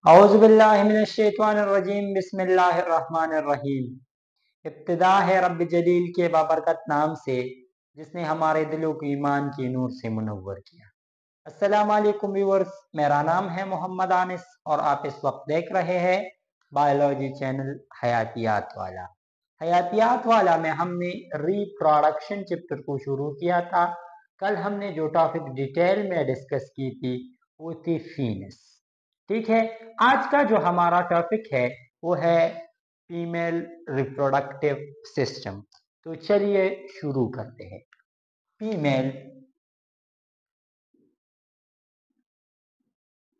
औज़ुबिल्लाहिमिनश्शैतानिर्रजीम बिस्मिल्लाहिर्रहमानिर्रहीम। इब्तिदा है रब जलील के बाबरकत नाम से जिसने हमारे दिलों को ईमान के नूर से मुनव्वर किया। अस्सलाम वालेकुम व्यूअर्स, मेरा नाम है मोहम्मद आनिस और आप इस वक्त देख रहे हैं बायोलॉजी चैनल हयातियात वाला। हयातियात वाला में हमने रिप्रोडक्शन चैप्टर को शुरू किया था। कल हमने जो टॉपिक डिटेल में डिस्कस की थी वो थी फीनस। ठीक है, आज का जो हमारा टॉपिक है वो है फीमेल रिप्रोडक्टिव सिस्टम। तो चलिए शुरू करते हैं। Female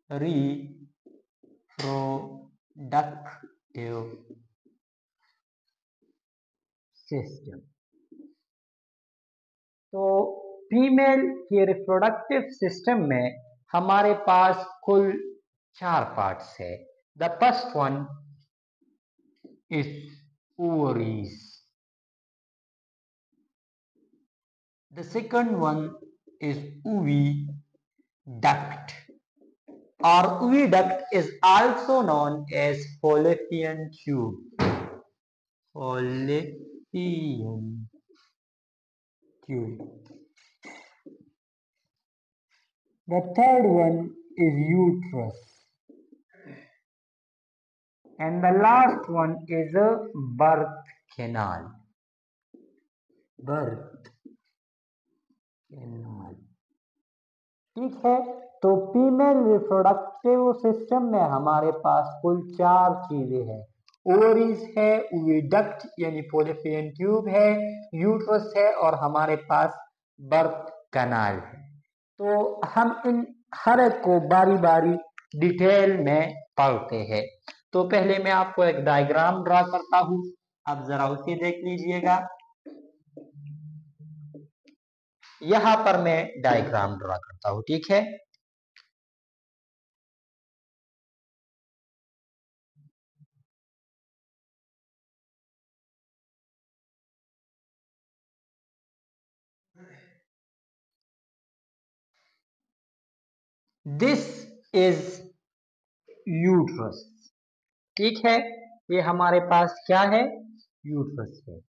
reproductive system. तो फीमेल के रिप्रोडक्टिव सिस्टम में हमारे पास कुल 4 पार्ट्स है। The first one is ovaries, the second one is oviduct, or oviduct is also known as fallopian tube. Fallopian tube. The third one is uterus, and the last one is a birth canal. Birth canal. ठीक है, तो female reproductive system में हमारे पास कुल 4 चीजें हैं। Ovaries है, oviduct यानी फॉलोपियन ट्यूब है, यूट्रस है और हमारे पास बर्थ कैनाल है। तो हम इन हर एक को बारी बारी डिटेल में पढ़ते हैं। तो पहले मैं आपको एक डायग्राम ड्रा करता हूं, आप जरा उसे देख लीजिएगा। यहां पर मैं डायग्राम ड्रा करता हूं, ठीक है। दिस इज यूट्रस, ठीक है। ये हमारे पास क्या है? यूट्रस है।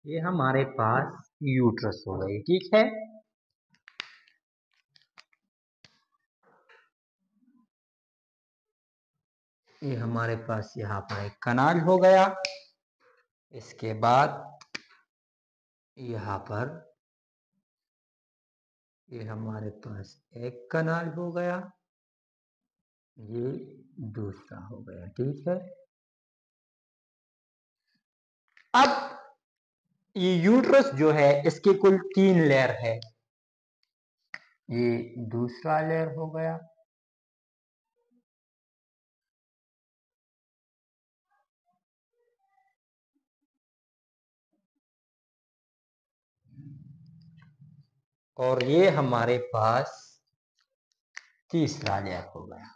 ये हमारे पास यूट्रस हो गई, ठीक है। ये हमारे पास यहाँ पर एक कनाल हो गया। इसके बाद यहाँ पर ये हमारे पास एक कनाल हो गया, ये दूसरा हो गया, ठीक है। अब ये यूट्रस जो है इसके कुल 3 लेयर है। ये दूसरा लेयर हो गया, और ये हमारे पास तीसरा लेयर हो गया।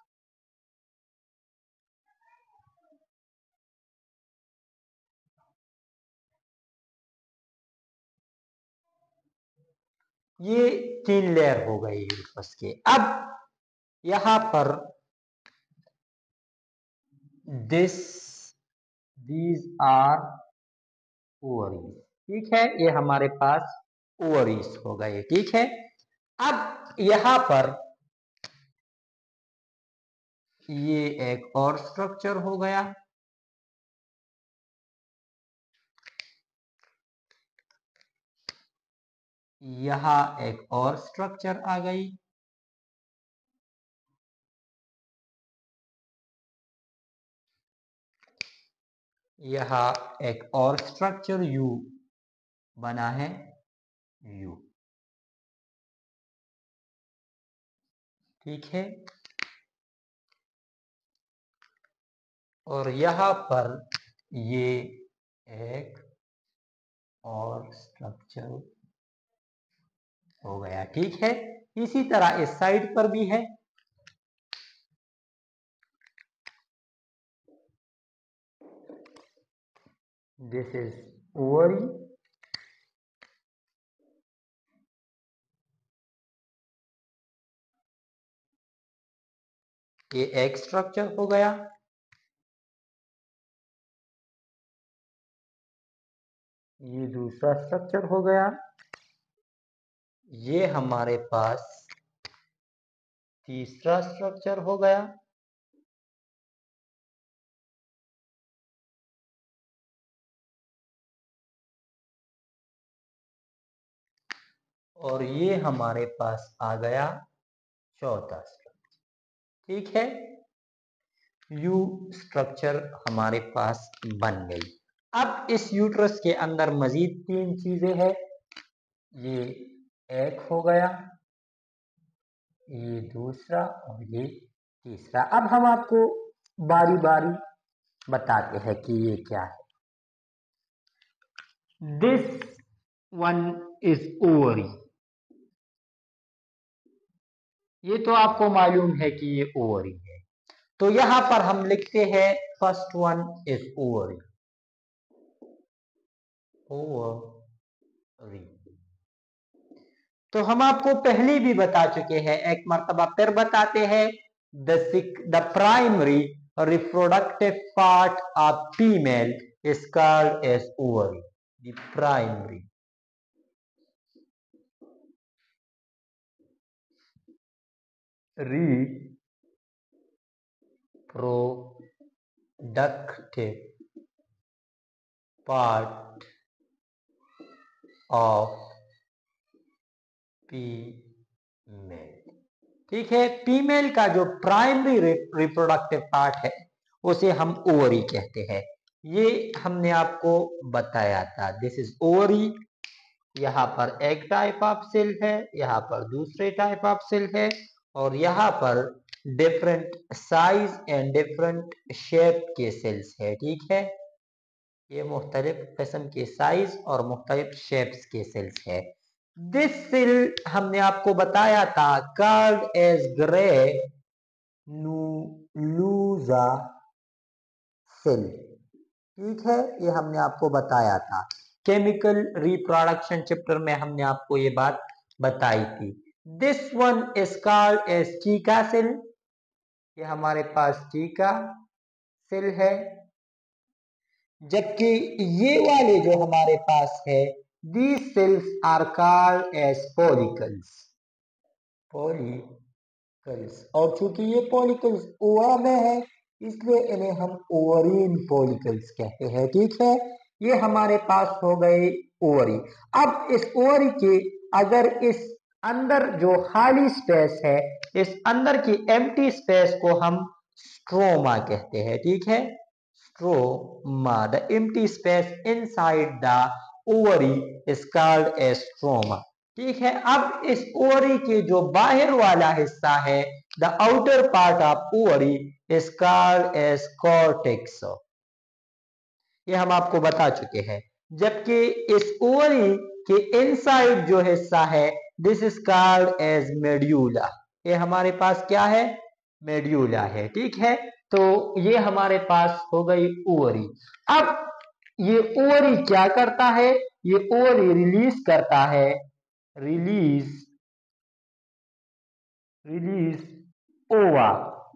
ये 3 लेयर हो गई यूट्रस के। अब यहां पर दीज आर ओवरीज, ठीक है। ये हमारे पास ओवरीज हो गए, ठीक है। अब यहां पर ये एक और स्ट्रक्चर हो गया, यहां एक और स्ट्रक्चर आ गई, यहां एक और स्ट्रक्चर यू बना है, यू, ठीक है। और यहां पर ये एक और स्ट्रक्चर हो गया, ठीक है। इसी तरह इस साइड पर भी है। दिस इज ओवरी, ये एक स्ट्रक्चर हो गया। ये दूसरा स्ट्रक्चर हो गया। ये हमारे पास तीसरा स्ट्रक्चर हो गया। और ये हमारे पास आ गया चौथा स्ट्रक्चर। ठीक है, यू स्ट्रक्चर हमारे पास बन गई। अब इस यूट्रस के अंदर मजीद 3 चीजें हैं। ये एक हो गया, ये दूसरा और ये तीसरा। अब हम आपको बारी बारी बताते हैं कि ये क्या है। This one is ovary. ये तो आपको मालूम है कि ये ओवरी है, तो यहां पर हम लिखते हैं first one is ovary. Ovary तो हम आपको पहले भी बता चुके हैं, एक मर्तबा फिर बताते हैं। The primary reproductive part of female is called as ovary. The primary reproductive part of female. ठीक है, फीमेल का जो प्राइमरी रिप्रोडक्टिव पार्ट है उसे हम ओवरी कहते हैं। ये हमने आपको बताया था। This is ovary. यहाँ पर एक टाइप ऑफ सेल है, यहाँ पर दूसरे टाइप ऑफ सेल है, और यहाँ पर different size and different shape के सेल्स है। ठीक है, ये मुख्तलिफ किस्म के साइज और मुख्तलिफ शेप्स के सेल्स है। दिस सेल हमने आपको बताया था कॉल्ड एज ग्रे नूलूजा सेल। ठीक है, ये हमने आपको बताया था। केमिकल रिप्रोडक्शन चैप्टर में हमने आपको ये बात बताई थी। This one is called as theca cell. ये हमारे पास चीका सेल है। जबकि ये वाले जो हमारे पास है, these cells are called as follicles। follicles, और चूंकि ये follicles ओवा में है इसलिए इन्हें हम ओवरीन follicles कहते हैं। ठीक है, ये हमारे पास हो गए ओवरी। अब इस ओवरी के अगर इस अंदर जो खाली स्पेस है, इस अंदर की एम्प्टी स्पेस को हम स्ट्रोमा कहते हैं। ठीक है, stroma, the empty space inside the ovary is called as stroma। ठीक है, अब इस ओवरी के जो बाहर वाला हिस्सा है, the outer part of ovary is called as cortex। ये हम आपको बता चुके हैं। जबकि इस ओवरी के इनसाइड जो हिस्सा है, this is called as medulla. ये हमारे पास क्या है? मेड्यूला है। ठीक है, तो ये हमारे पास हो गई ओवरी। अब ये ओवरी क्या करता है? ये ओवरी रिलीज करता है, रिलीज ओवा।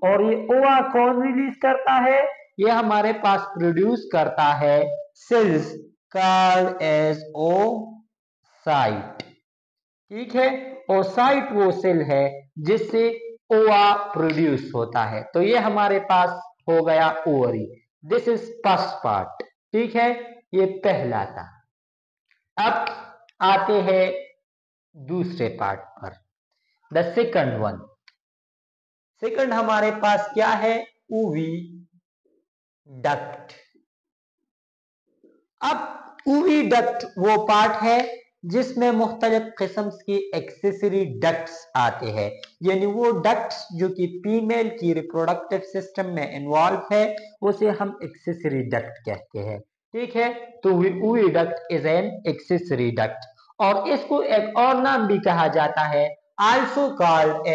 और ये ओवा कौन रिलीज करता है? ये हमारे पास प्रोड्यूस करता है सेल्स कॉल्ड एज ओसाइट। ठीक है, ओसाइट वो सेल है जिससे ओवा प्रोड्यूस होता है। तो ये हमारे पास हो गया ovary. This is first part. ठीक है, ये पहला था। अब आते हैं दूसरे पार्ट पर, द सेकंड वन। सेकंड हमारे पास क्या है? ऊवी डक्ट। अब ऊवी डक्ट वो पार्ट है जिसमें मुख्तलिफ किस्म की एक्सेसरी डक्ट्स आते हैं, यानी वो डक्ट्स जो कि फीमेल की रिप्रोडक्टिव सिस्टम में इन्वॉल्व है उसे हम एक्सेसरी डक्ट कहते हैं। ठीक है, तो oviduct is an accessory duct, और इसको एक और नाम भी कहा जाता है, also called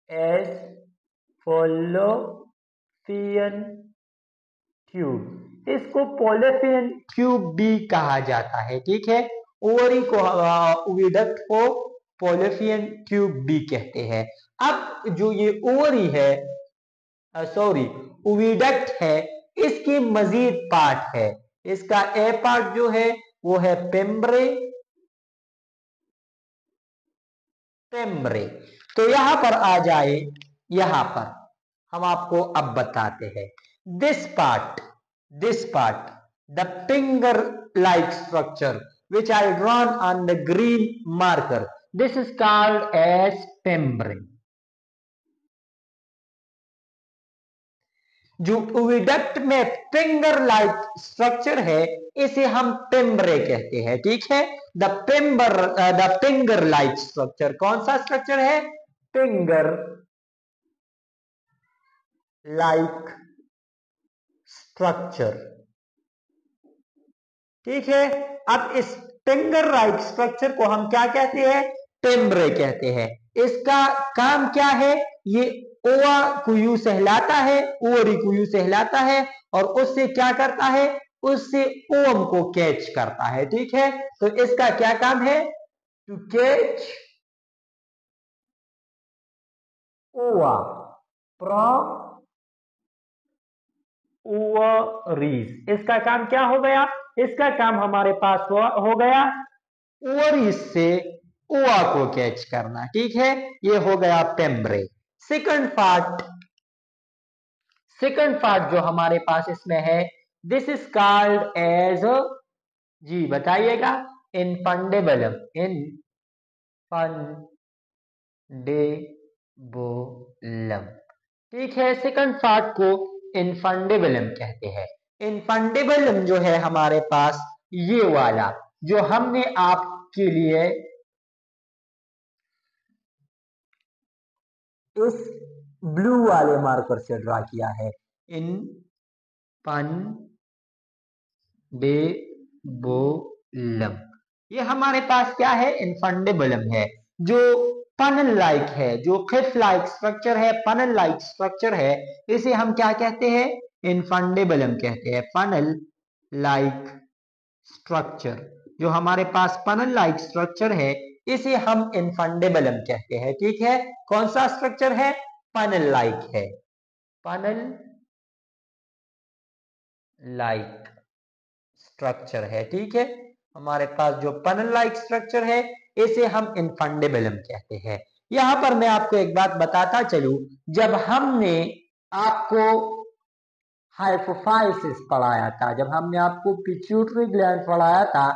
as fallopian tube. इसको फॉलोपियन ट्यूब भी कहा जाता है। ठीक है, ओवरी को ओविडक्ट को फॉलोपियन ट्यूब भी कहते हैं। अब जो ये ओवरी है, सॉरी ओविडक्ट है, इसके मजीद पार्ट है। इसका ए पार्ट जो है वो है पेम्ब्रे। तो यहां पर आ जाए, यहां पर हम आपको अब बताते हैं this part the finger like structure which I drawn on the green marker, this is called as fimbriae. जो ओविडक्ट में फिंगर लाइक स्ट्रक्चर है इसे हम पेम्ब्रे कहते हैं, ठीक है। द फिंगर लाइक स्ट्रक्चर कौन सा स्ट्रक्चर है? फिंगर लाइक स्ट्रक्चर, ठीक है। अब इस फिंगर लाइक स्ट्रक्चर को हम क्या कहते हैं? पेम्ब्रे कहते हैं। इसका काम क्या है? ये ओवा को यूं सहलाता है, ओवरी को यूं सहलाता है और उससे क्या करता है? उससे ओवम को कैच करता है, ठीक है। तो इसका क्या काम है? टू कैच ओवा फ्रॉम ओवरीज। इसका काम क्या हो गया? इसका काम हमारे पास हो गया ओवरीज से ओवा को कैच करना, ठीक है। ये हो गया पेम्ब्रे। सेकंड पार्ट जो हमारे पास इसमें है, दिस इज कॉल्ड एज, जी बताइएगा, इनफंडेबलम। इनफंडेबलम, ठीक है। सेकंड पार्ट को इनफंडेबलम कहते हैं। इनफंडेबलम जो है हमारे पास ये वाला जो हमने आपके लिए इस ब्लू वाले मार्कर से ड्रा किया है, इनफंडेबलम। ये हमारे पास क्या है? इनफंडेबलम है, जो पनल लाइक है, जो क्लिफ लाइक स्ट्रक्चर है, पनल लाइक स्ट्रक्चर है, इसे हम क्या कहते हैं? इनफंडेबलम कहते हैं। पनल लाइक स्ट्रक्चर, जो हमारे पास पनल लाइक स्ट्रक्चर है इसे हम इनफंडेबलम कहते हैं, ठीक है। कौन सा स्ट्रक्चर है? पनल लाइक है, पनल लाइक स्ट्रक्चर है, ठीक है। हमारे पास जो पनल लाइक स्ट्रक्चर है इसे हम इनफंडेबलम कहते हैं। यहां पर मैं आपको एक बात बताता चलूं, जब हमने आपको हाइपोफाइसिस पढ़ाया था, जब हमने आपको पिट्यूटरी ग्लैंड पढ़ाया था,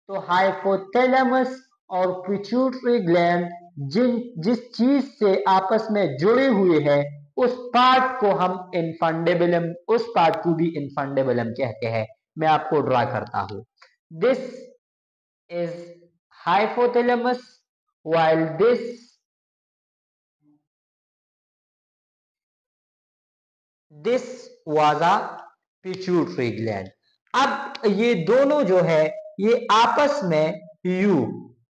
तो हाइपोथैलेमस और पिट्यूटरी ग्लैंड जिस चीज से आपस में जुड़े हुए हैं उस पार्ट को हम इनफंडेबलम, उस पार्ट को भी इनफंडेबलम कहते हैं। मैं आपको ड्रा करता हूं, this is hypothalamus while this was a pituitary gland। अब ये दोनों जो है ये आपस में यू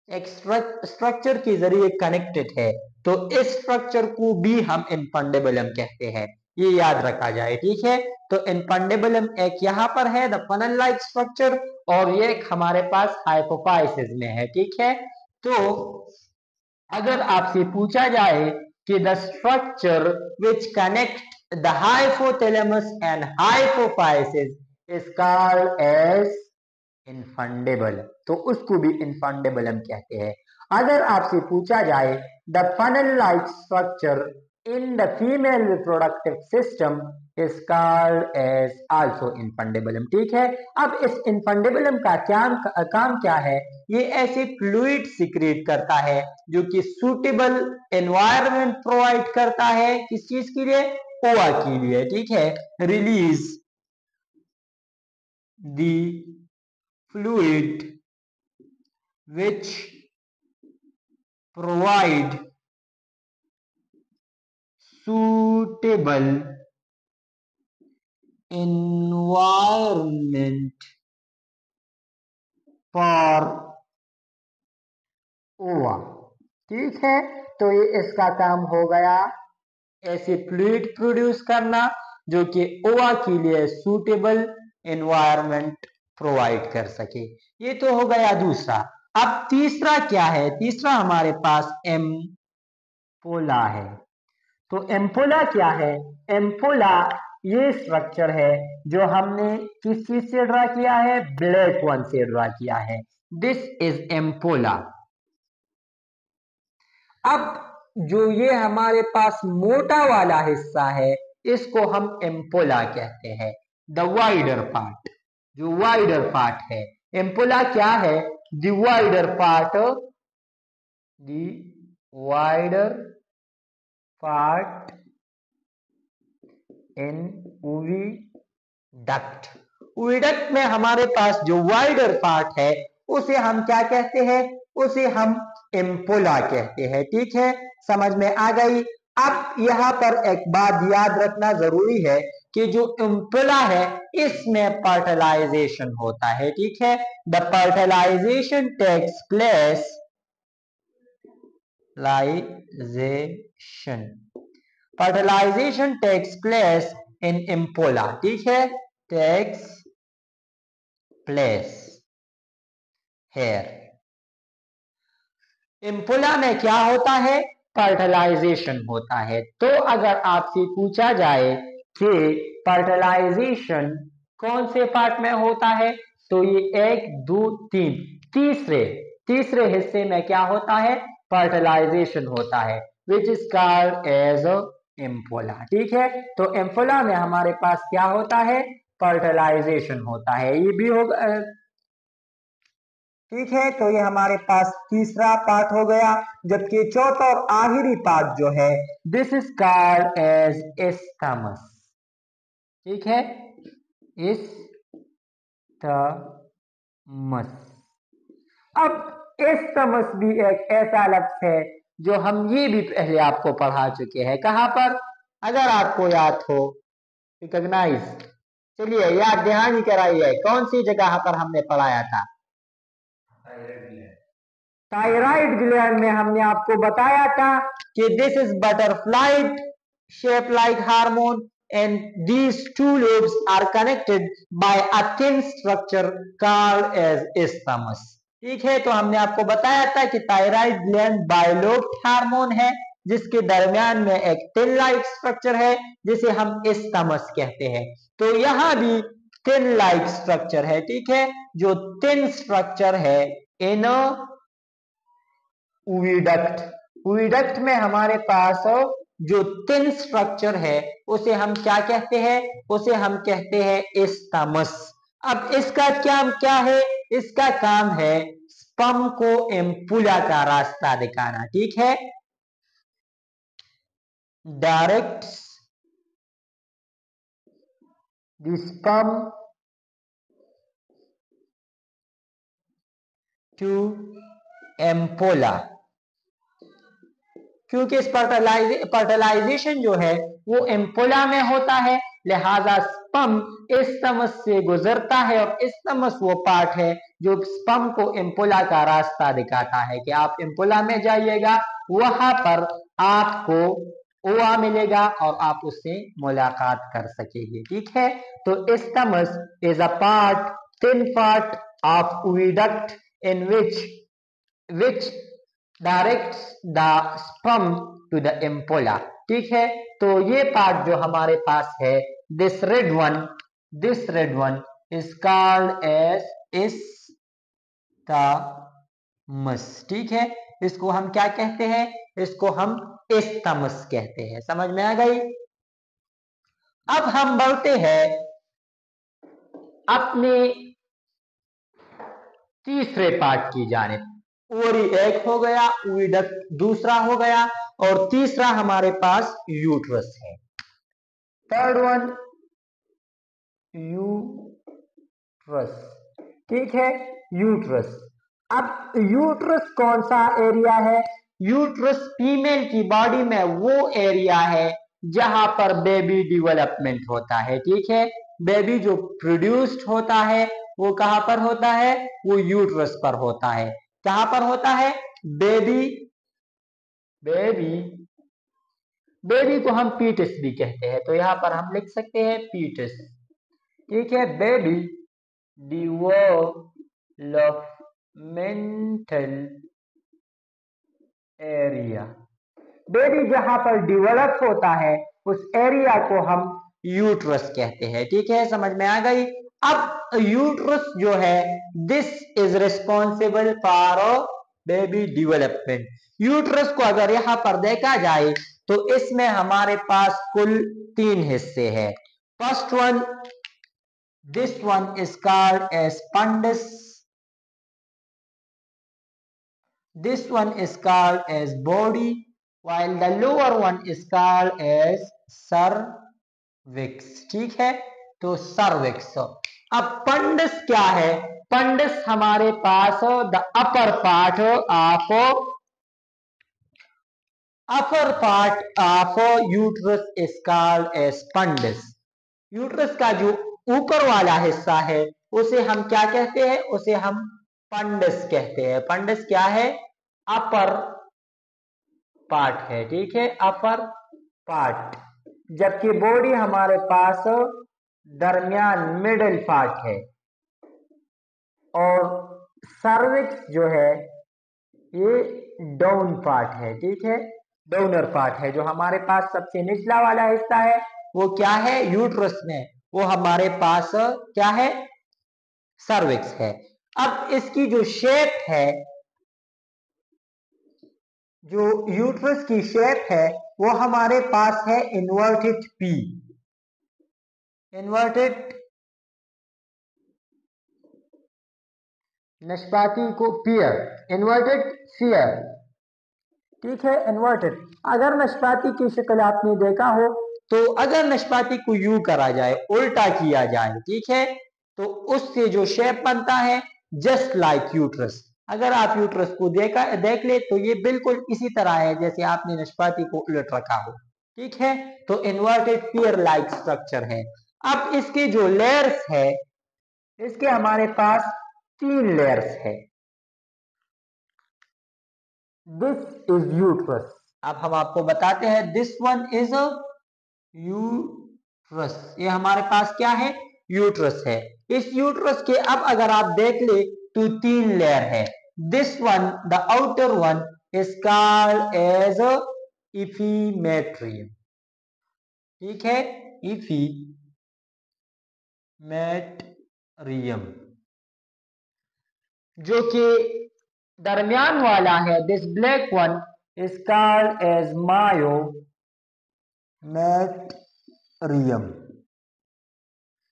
एक स्ट्रक्चर के जरिए कनेक्टेड है, तो इस स्ट्रक्चर को भी हम इनफंडेबलम कहते हैं, ये याद रखा जाए, ठीक है। तो इनफंडेबलम एक यहाँ पर है द फनल लाइक स्ट्रक्चर, और ये एक हमारे पास हाइपोफाइसिस में है, ठीक है। तो अगर आपसे पूछा जाए कि the structure which connect the hypothalamus and hypophysis is called as infundibulum, तो उसको भी इनफंडेबलम कहते हैं। अगर आपसे पूछा जाए the funnel like structure in the female reproductive system is called as also infundibulum, ठीक है। अब इस इनफंडेबलम का काम क्या है? ये ऐसे फ्लूइड सिक्रेट करता है जो कि सूटेबल एनवायरनमेंट प्रोवाइड करता है, किस चीज के लिए? ओवा के लिए, ठीक है। Release the fluid which provide suitable environment for ova, ठीक है। तो ये इसका काम हो गया, ऐसे फ्लूइड प्रोड्यूस करना जो कि ओवा के लिए सूटेबल एनवायरनमेंट प्रोवाइड कर सके। ये तो हो गया दूसरा। अब तीसरा क्या है? तीसरा हमारे पास एम्पोला है। तो एम्पोला क्या है? एम्पोला ये स्ट्रक्चर है जो हमने किस चीज से ड्रा किया है? ब्लैक वन से ड्रा किया है। This is एम्पोला। अब जो ये हमारे पास मोटा वाला हिस्सा है इसको हम एम्पोला कहते हैं, द वाइडर पार्ट। जो वाइडर पार्ट है, एम्पोला क्या है? The wider part, the wider part in oviduct. Oviduct में हमारे पास जो वाइडर पार्ट है उसे हम क्या कहते हैं? उसे हम एम्पोला कहते हैं। ठीक है, समझ में आ गई। अब यहाँ पर एक बात याद रखना जरूरी है कि जो एम्पोला है इसमें फर्टिलाइजेशन होता है। ठीक है, the fertilization takes place, fertilization takes place in ampulla. ठीक है, टेक्स प्लेस हेयर। एम्पोला में क्या होता है? फर्टिलाइजेशन होता है। तो अगर आपसे पूछा जाए कि फर्टिलाइजेशन कौन से पार्ट में होता है, तो ये 1 2 3 तीसरे हिस्से में क्या होता है? फर्टिलाइजेशन होता है, which is called as ampulla. ठीक है, तो एम्पोला में हमारे पास क्या होता है? फर्टिलाइजेशन होता है। ये भी होगा। ठीक है, तो ये हमारे पास तीसरा पार्ट हो गया। जबकि चौथा और आखिरी पार्ट जो है, this is called as isthmus. ठीक है, एस्थमस। अब एस्थमस भी एक ऐसा लफ्ज है जो हम ये भी पहले आपको पढ़ा चुके हैं। कहां पर? अगर आपको याद हो, रिकॉग्नाइज, चलिए याद दहानी कराइए, कौन सी जगह पर हमने पढ़ाया था? थायराइड ग्लैंड में हमने आपको बताया था कि this is butterfly shape like hormone and these two lobes are connected by a thin structure called as isthmus। ठीक है, तो हमने आपको बताया था कि थायराइड ग्लैंड बाइलोब्ड हार्मोन है जिसके दरमियान में एक थिन लाइक स्ट्रक्चर है जिसे हम isthmus कहते हैं। तो यहां भी थिन लाइक स्ट्रक्चर है। ठीक है, जो थिन स्ट्रक्चर है इन ओविडक्ट। ओविडक्ट में हमारे पास जो थिन स्ट्रक्चर है उसे हम क्या कहते हैं? उसे हम कहते हैं isthmus। अब इसका काम क्या है? इसका काम है स्पर्म को एम्पुला का रास्ता दिखाना। ठीक है, direct the sperm to ampulla. क्योंकि इस फर्टिलाइजेशन जो है वो एम्पोला में होता है, लिहाजा स्पर्म isthmus से गुजरता है और isthmus वो पार्ट है जो स्पर्म को एम्पोला का रास्ता दिखाता है कि आप एम्पोला में जाइएगा, वहां पर आपको ओवा मिलेगा और आप उससे मुलाकात कर सकेंगे। ठीक है, तो isthmus is a part, thin part of oviduct in which directs the sperm to the ampulla. ठीक है, तो ये पार्ट जो हमारे पास है, this red one is called as isthmus। ठीक है, इसको हम क्या कहते हैं? इसको हम isthmus कहते हैं। समझ में आ गई? अब हम बढ़ते हैं अपने तीसरे पार्ट की जानिब। ओवरी एक हो गया, ओविडक्ट दूसरा हो गया और तीसरा हमारे पास यूट्रस है। Third one uterus. ठीक है, यूट्रस। अब यूट्रस कौन सा एरिया है? यूट्रस फीमेल की बॉडी में वो एरिया है जहां पर बेबी डेवलपमेंट होता है। ठीक है, बेबी जो प्रोड्यूस्ड होता है वो कहां पर होता है? वो यूट्रस पर होता है। कहां पर होता है? बेबी को हम पीटस भी कहते हैं, तो यहां पर हम लिख सकते हैं पीटस। ठीक है, baby development mental area. Baby जहां पर डेवलप होता है उस एरिया को हम यूट्रस कहते हैं। ठीक है, समझ में आ गई। अब यूट्रस जो है this is responsible for baby development. Uterus को अगर यहां पर देखा जाए तो इसमें हमारे पास कुल 3 हिस्से हैं। First one, this one is called as fundus, this one is called as body, while the lower one is called as cervix। ठीक है, तो cervix। अब पंडिस क्या है? पंडिस हमारे पास the upper part of uterus is called as fundus. Uterus का जो ऊपर वाला हिस्सा है उसे हम क्या कहते हैं? उसे हम पंडिस कहते हैं। पंडिस क्या है? अपर पार्ट है। ठीक है, अपर पार्ट। जबकि बॉडी हमारे पास दरमियान मिडिल पार्ट है। और सर्विक्स जो है ये डाउन पार्ट है। ठीक है, डाउनर पार्ट है। जो हमारे पास सबसे निचला वाला हिस्सा है वो क्या है? यूट्रस में वो हमारे पास क्या है? सर्विक्स है। अब इसकी जो शेप है, जो यूट्रस की शेप है वो हमारे पास है इन्वर्टेड पी, इन्वर्टेड नाशपाती को पियर, इन्वर्टेड फियर। ठीक है, इन्वर्टेड। अगर नाशपाती की शक्ल आपने देखा हो तो अगर नाशपाती को यूं करा जाए, उल्टा किया जाए, ठीक है, तो उससे जो शेप बनता है जस्ट लाइक यूट्रस। अगर आप यूट्रस को देख ले तो ये बिल्कुल इसी तरह है जैसे आपने नाशपाती को उलट रखा हो। ठीक है, तो इन्वर्टेड पियर लाइक स्ट्रक्चर है। अब इसके जो लेयर्स है, इसके हमारे पास 3 लेयर्स है। This is uterus. अब हम आपको बताते हैं दिस वन इज यूट्रस। ये हमारे पास क्या है? यूट्रस है। इस यूट्रस के अब अगर आप देख ले तो 3 लेयर है। This one, the outer one is called as epimetrium. ठीक है, इपीमेट्रियम। जो कि दरमियान वाला है, this black one is called as myometrium.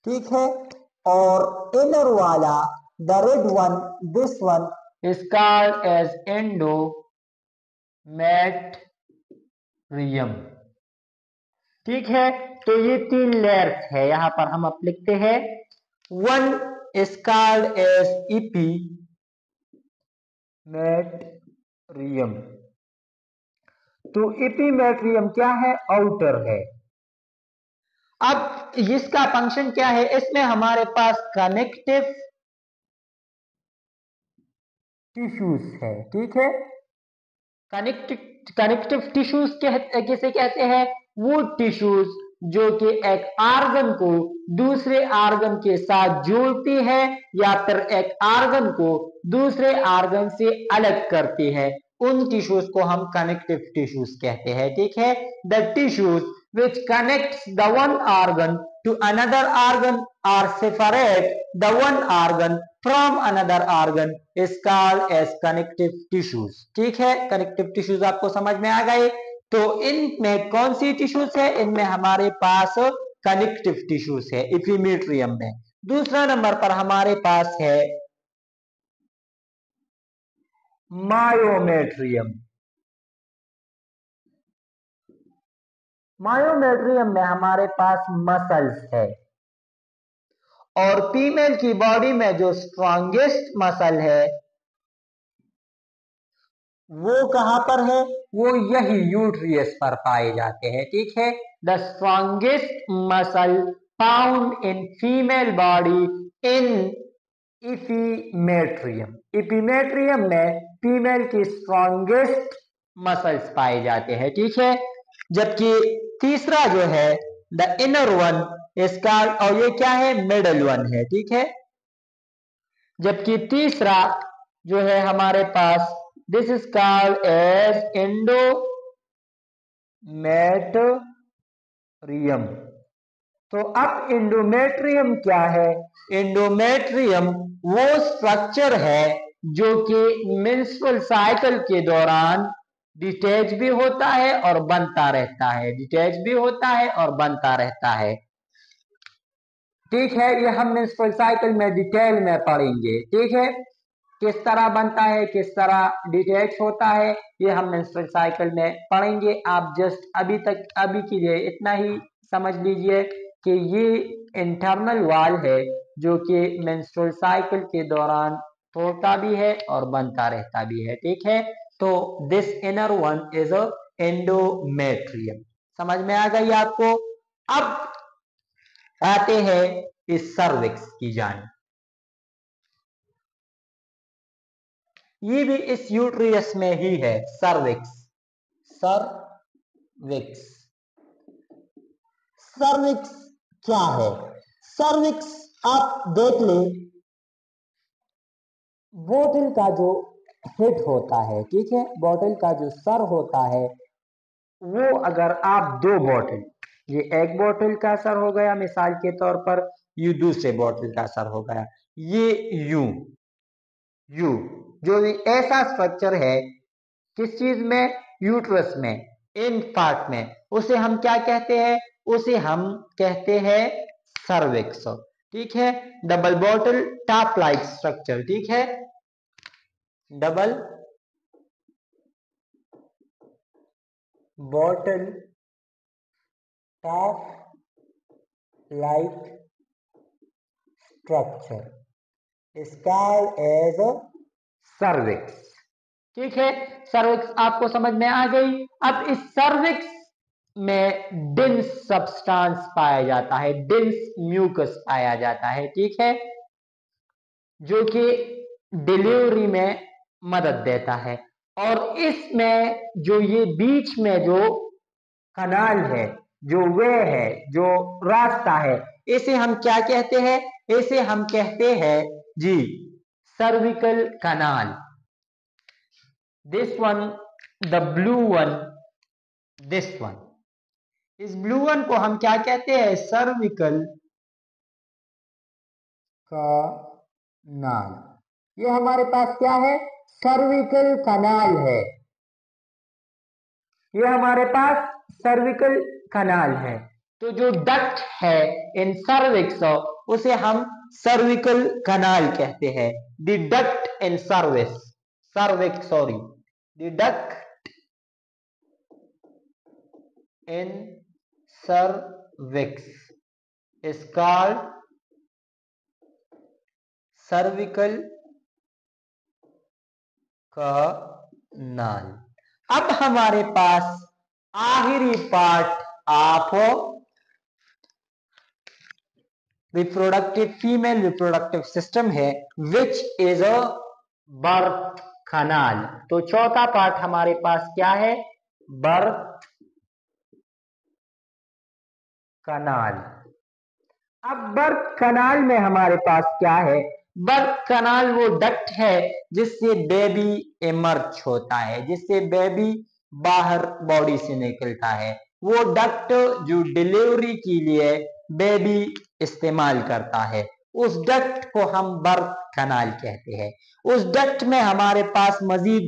ठीक है, और इनर वाला the red one, this one is called as endometrium. ठीक है, तो ये 3 लेयर्स है। यहां पर हम अब लिखते हैं वन इज कॉल्ड एज इपीमेट्रियम। तो इपीमेट्रियम क्या है? आउटर है। अब इसका फंक्शन क्या है? इसमें हमारे पास कनेक्टिव टिश्यूज है। ठीक है, कनेक्टिव टिश्यूज किसे कहते हैं? वो टिश्यूज जो कि एक आर्गन को दूसरे आर्गन के साथ जोड़ती है या फिर एक आर्गन को दूसरे आर्गन से अलग करती है, उन टिश्यूज को हम कनेक्टिव टिश्यूज कहते हैं। ठीक है, the tissues which connects the one organ to another organ or separate the one organ from another organ is called as connective tissues। ठीक है, कनेक्टिव टिश्यूज आपको समझ में आ गए। तो इनमें कौन सी टिश्यूज है? इनमें हमारे पास कनेक्टिव टिश्यूज है इपीमेट्रियम में। दूसरा नंबर पर हमारे पास है मायोमेट्रियम। मायोमेट्रियम में हमारे पास मसल्स है, और फीमेल की बॉडी में जो स्ट्रॉन्गेस्ट मसल है वो कहां पर है? वो यही यूट्रियस पर पाए जाते हैं। ठीक है, the strongest muscle found in female body in epimetrium. Epimetrium में फीमेल की स्ट्रॉन्गेस्ट मसल्स पाए जाते हैं। ठीक है, जबकि तीसरा जो है द इनर वन इसका, और ये क्या है? मिडल वन है। ठीक है, जबकि तीसरा जो है हमारे पास, this is called as endometrium. तो अब एंडोमेट्रियम क्या है? एंडोमेट्रियम वो स्ट्रक्चर है जो कि मेंस्ट्रुअल साइकिल के दौरान डिटैच भी होता है और बनता रहता है, डिटैच भी होता है और बनता रहता है। ठीक है, ये हम मेंस्ट्रुअल साइकिल में डिटेल में पढ़ेंगे। ठीक है, किस तरह बनता है, किस तरह डिटैच होता है, ये हम मेंस्ट्रुअल साइकिल में पढ़ेंगे। आप जस्ट अभी के लिए इतना ही समझ लीजिए कि ये इंटरनल वॉल है जो कि मेंस्ट्रुअल साइकिल के दौरान तोड़ता भी है और बनता रहता भी है। ठीक है, तो this inner one is a endometrium. समझ में आ गई आपको? अब आते हैं इस सर्विक्स की जानिब। ये भी इस यूट्रियस में ही है, सर्विक्स। सर्विक्स, सर्विक्स क्या है? सर्विक्स आप देख ले, बोतल का जो हेड होता है, ठीक है, बोतल का जो सर होता है, वो अगर आप दो बोतल, ये एक बोतल का सर हो गया मिसाल के तौर पर, ये दूसरे बोतल का सर हो गया, ये यू जो ऐसा स्ट्रक्चर है किस चीज में? यूट्रस में, इन पार्ट में, उसे हम क्या कहते हैं? उसे हम कहते हैं सर्विक्स। ठीक है, double bottle top like structure. ठीक है, double bottle top like structure is called as cervix. ठीक है, सर्विक्स आपको समझ में आ गई। अब इस सर्विक्स में डेंस सब्सटेंस पाया जाता है, डेंस म्यूकस पाया जाता है। ठीक है, जो कि डिलीवरी में मदद देता है। और इसमें जो ये बीच में जो कनाल है, जो वे है, जो रास्ता है, इसे हम क्या कहते हैं? इसे हम कहते हैं जी cervical canal. This one, the blue one, this one, इस ब्लू वन को हम क्या कहते हैं? Cervical canal. ये हमारे पास क्या है? सर्विकल कनाल है। ये हमारे पास सर्विकल कनाल है। तो जो डक्ट है इन सर्विक्स, उसे हम सर्विकल कनाल कहते हैं। The duct in cervix, sorry, the duct in cervix is called cervical canal. अब हमारे पास आखिरी part of reproductive, female reproductive system है, विच इज अ बर्थ कनाल। तो चौथा पार्ट हमारे पास क्या है? बर्थ कनाल। अब बर्थ कनाल में हमारे पास क्या है? बर्थ कनाल वो डक्ट है जिससे बेबी इमर्ज होता है, जिससे बेबी बाहर बॉडी से निकलता है। वो डक्ट जो डिलीवरी के लिए बेबी इस्तेमाल करता है, उस डक्ट को हम बर्थ कनाल कहते हैं। उस डक्ट में हमारे पास मजीद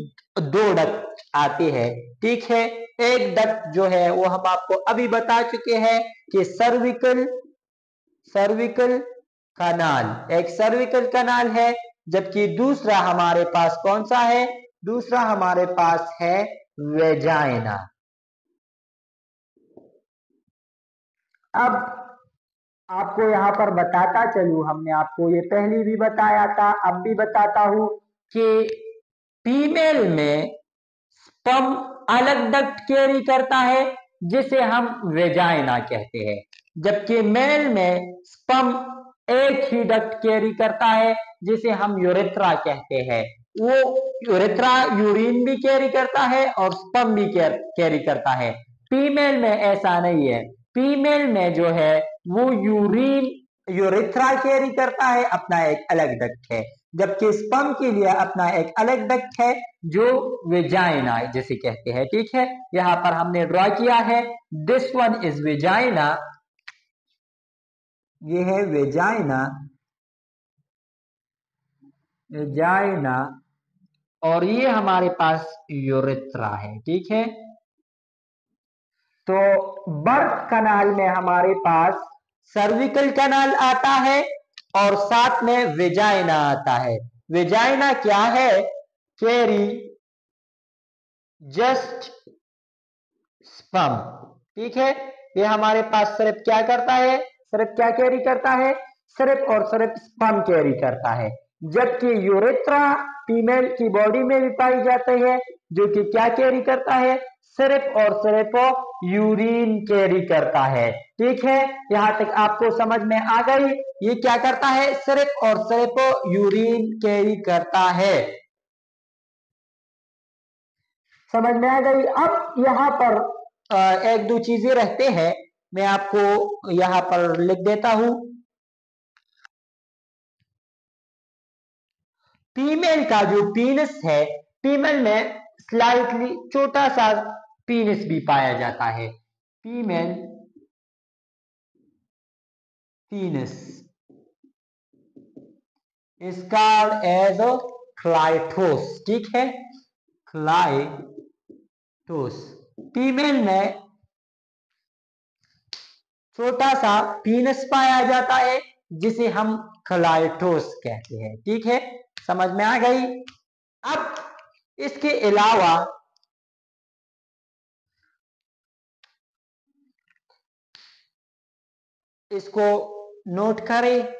दो डक्ट आते हैं। ठीक है, एक डक्ट जो है वो हम आपको अभी बता चुके हैं कि सर्विकल कनाल, एक सर्विकल कनाल है, जबकि दूसरा हमारे पास कौन सा है? दूसरा हमारे पास है वेजाइना। अब आपको यहां पर बताता चलूं, हमने आपको ये पहले भी बताया था, अब भी बताता हूं कि फीमेल में स्पर्म अलग डक्ट कैरी करता है जिसे हम वेजाइना कहते हैं, जबकि मेल में स्पर्म एक ही डक्ट कैरी करता है जिसे हम यूरेथ्रा कहते हैं। वो यूरेथ्रा यूरिन भी कैरी करता है और स्पर्म भी कैरी करता है। फीमेल में ऐसा नहीं है। फीमेल में जो है वो यूरिन यूरेथ्रा कैरी करता है, अपना एक अलग डक्ट है, जबकि स्पर्म के लिए अपना एक अलग डक्ट है जो वेजाइना जिसे कहते हैं। ठीक है, यहां पर हमने ड्रॉ किया है, दिस वन इज वेजाइना, ये है वेजाइना, वेजाइना, और ये हमारे पास यूरेथ्रा है। ठीक है, तो बर्थ कनाल में हमारे पास सर्विकल कनाल आता है और साथ में वेजाइना आता है। वेजाइना क्या है? Carry just sperm. ठीक है, ये हमारे पास सिर्फ क्या करता है, सिर्फ क्या कैरी करता है, सिर्फ और सिर्फ स्पर्म कैरी करता है। जबकि यूरेथ्रा फीमेल की बॉडी में भी पाई जाती है, जो कि क्या कैरी करता है, सिर्फ और सिर्फ यूरिन कैरी करता है। ठीक है, यहां तक आपको समझ में आ गई? ये क्या करता है, सिर्फ और सिर्फ यूरिन कैरी करता है। समझ में आ गई? अब यहाँ पर एक दो चीजें रहते हैं, मैं आपको यहाँ पर लिख देता हूं। फीमेल का जो पीनस है, फीमेल में स्लाइटली छोटा सा पीनस भी पाया जाता है। Female penis is called as clitoris. ठीक है, क्लाइटोस। फीमेल में छोटा सा पीनस पाया जाता है जिसे हम क्लाइटोस कहते हैं। ठीक है, समझ में आ गई? अब इसके अलावा इसको नोट करें,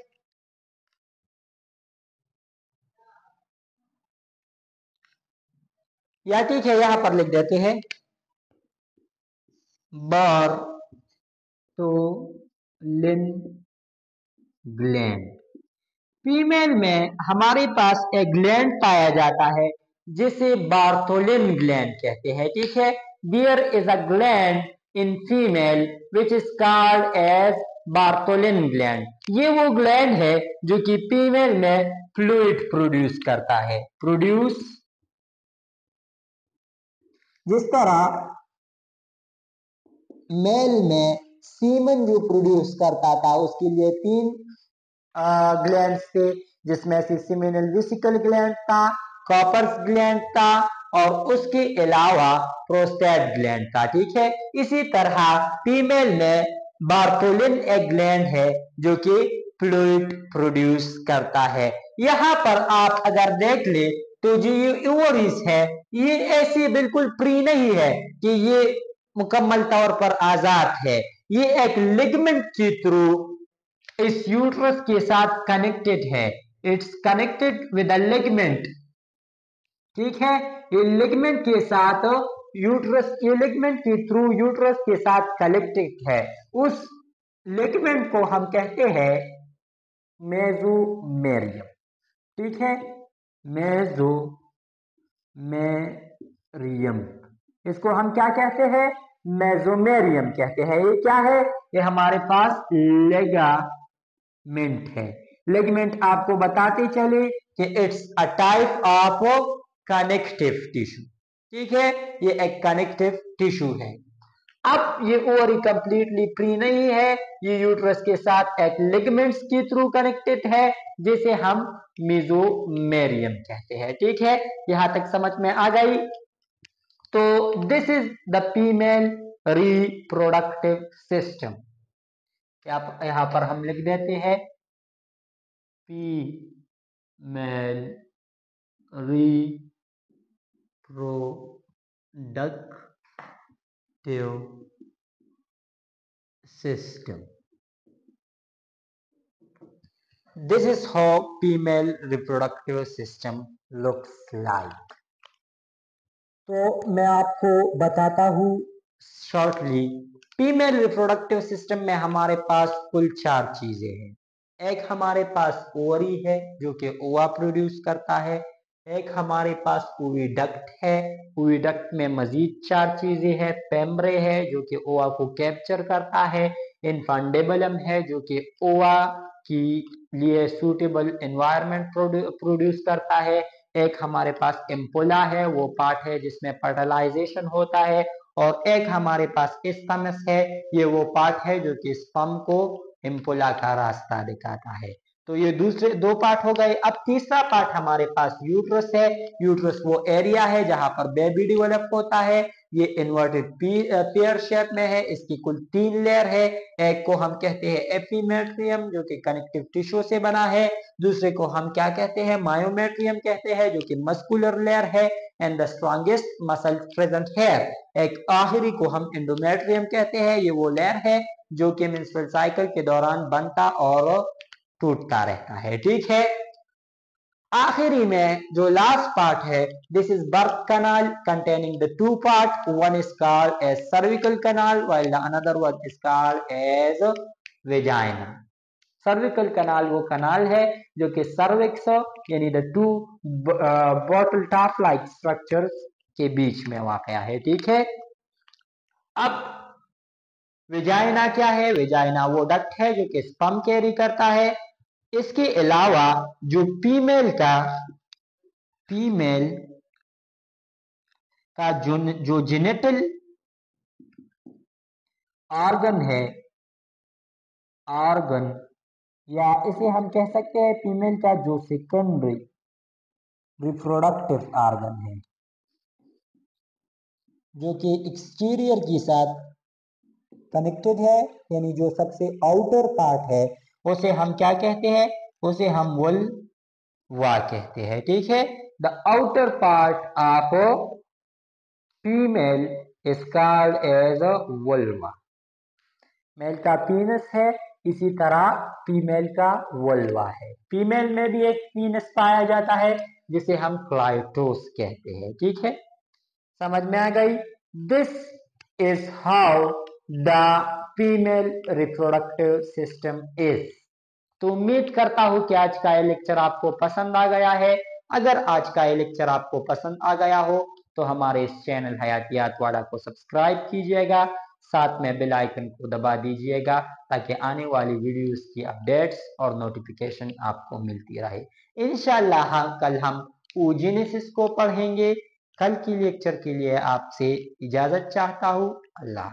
या ठीक है यहां पर लिख देते हैं, बार्टोलिन ग्लैंड। फीमेल में हमारे पास एक ग्लैंड पाया जाता है जिसे बार्थोलिन ग्लैंड कहते हैं। ठीक है, there is a gland in female which is called as Bartholin gland. ये वो ग्लैंड है जो कि फीमेल में फ्लूइड प्रोड्यूस करता है। प्रोड्यूस, जिस तरह मेल में सीमन जो प्रोड्यूस करता था उसके लिए 3 ग्लैंड थे, जिसमें से सीमेनल वेसिकल ग्लैंड था, कॉपर्स ग्लैंड था और उसके अलावा प्रोस्टेट ग्लैंड था। ठीक है, इसी तरह फीमेल में बार्थोलिन एक ग्लैंड है जो कि फ्लूइड प्रोड्यूस करता है। यहाँ पर आप अगर देख ले तो जो ये ओवरीज है ये ऐसी बिल्कुल फ्री नहीं है कि ये मुकम्मल तौर पर आजाद है, ये एक लिगमेंट के थ्रू इस यूट्रस के साथ कनेक्टेड है। It's connected with a ligament. ठीक है, ये लिगमेंट के साथ यूट्रस, ये लिगमेंट के थ्रू यूट्रस के साथ कनेक्टेड है। उस लिगमेंट को हम कहते हैं मेसोमेरियम। ठीक है, मेसोमेरियम, इसको हम क्या कहते हैं, मेसोमेरियम कहते हैं। ये क्या है, ये हमारे पास लिगामेंट है। लिगामेंट आपको बताते चले कि it's a type of connective tissue. ठीक है, ये एक कनेक्टिव टिश्यू है। अब ये ओवरी कंप्लीटली फ्री नहीं है, ये यूट्रस के साथ एक लिगामेंट्स के थ्रू कनेक्टेड है जिसे हम मेसोमेरियम कहते हैं। ठीक है, यहां तक समझ में आ गई? तो this is the female reproductive system. यहां पर हम लिख देते हैं female reproductive system. This is how female reproductive system looks like. तो मैं आपको बताता हूँ शॉर्टली। फीमेल रिप्रोडक्टिव सिस्टम में हमारे पास कुल 4 चीजें हैं। एक हमारे पास ओवरी है जो कि ओवा प्रोड्यूस करता है, एक हमारे पास ओविडक्ट है, ओविडक्ट में मजीद 4 चीजें हैं। पेम्ब्रे है जो कि ओवा को कैप्चर करता है, इनफंडेबलम है जो कि ओवा के लिए सूटेबल एनवायरनमेंट प्रोड्यूस करता है। एक हमारे पास एम्पुला है, वो पार्ट है जिसमें फर्टिलाइजेशन होता है, और एक हमारे पास इस्थमस है, ये वो पार्ट है जो कि स्पर्म को एम्पुला का रास्ता दिखाता है। तो ये दूसरे दो पार्ट हो गए। अब तीसरा पार्ट हमारे पास यूट्रस है। यूट्रस वो एरिया है जहां पर बेबी डेवलप होता है। ये इन्वर्टेड पेयर शेप में है, इसकी कुल 3 लेयर है। एक को हम कहते हैं एपिमेट्रियम जो कि कनेक्टिव टिश्यू से बना है, दूसरे को हम क्या कहते हैं, मायोमेट्रियम कहते हैं जो कि मस्कुलर लेयर है and the strongest muscle present here. एक आखिरी को हम एंडोमेट्रियम कहते हैं, ये वो लेयर है जो कि मेंस्ट्रुअल साइकिल के दौरान बनता और टूटता रहता है। ठीक है, आखिरी में जो लास्ट पार्ट है, this is birth canal containing the 2 part, one is called as cervical canal while the another one is called as vagina. Cervical canal वो कैनाल है जो कि सर्विक्स यानी the 2 bottle top like structures के बीच में वाक़या है। ठीक है, अब वेजाइना क्या है? वेजाइना वो डक्ट है जो कि स्पर्म कैरी करता है। इसके अलावा जो फीमेल का जो जेनिटल ऑर्गन है, ऑर्गन या इसे हम कह सकते हैं फीमेल का जो सेकेंडरी रिप्रोडक्टिव ऑर्गन है जो कि एक्सटीरियर के साथ कनेक्टेड है, यानी जो सबसे आउटर पार्ट है उसे हम क्या कहते हैं? उसे हम वुल्वा कहते हैं। ठीक है, the outer part of female is called as a vulva. Male का पीनस है, इसी तरह फीमेल का वुल्वा है। फीमेल में भी एक पीनस पाया जाता है जिसे हम क्लाइटोस कहते हैं। ठीक है, समझ में आ गई? This is how the female reproductive system is. तो उम्मीद करता हूं कि आज का ये लेक्चर आपको पसंद आ गया है। अगर आज का ये लेक्चर आपको पसंद आ गया हो तो हमारे इस चैनल हयातियात वाला को सब्सक्राइब कीजिएगा, साथ में बेल आइकन को दबा दीजिएगा ताकि आने वाली वीडियोस की अपडेट्स और नोटिफिकेशन आपको मिलती रहे। इंशाल्लाह कल हम oogenesis को पढ़ेंगे। कल की लेक्चर के लिए आपसे इजाजत चाहता हूँ। अल्लाह।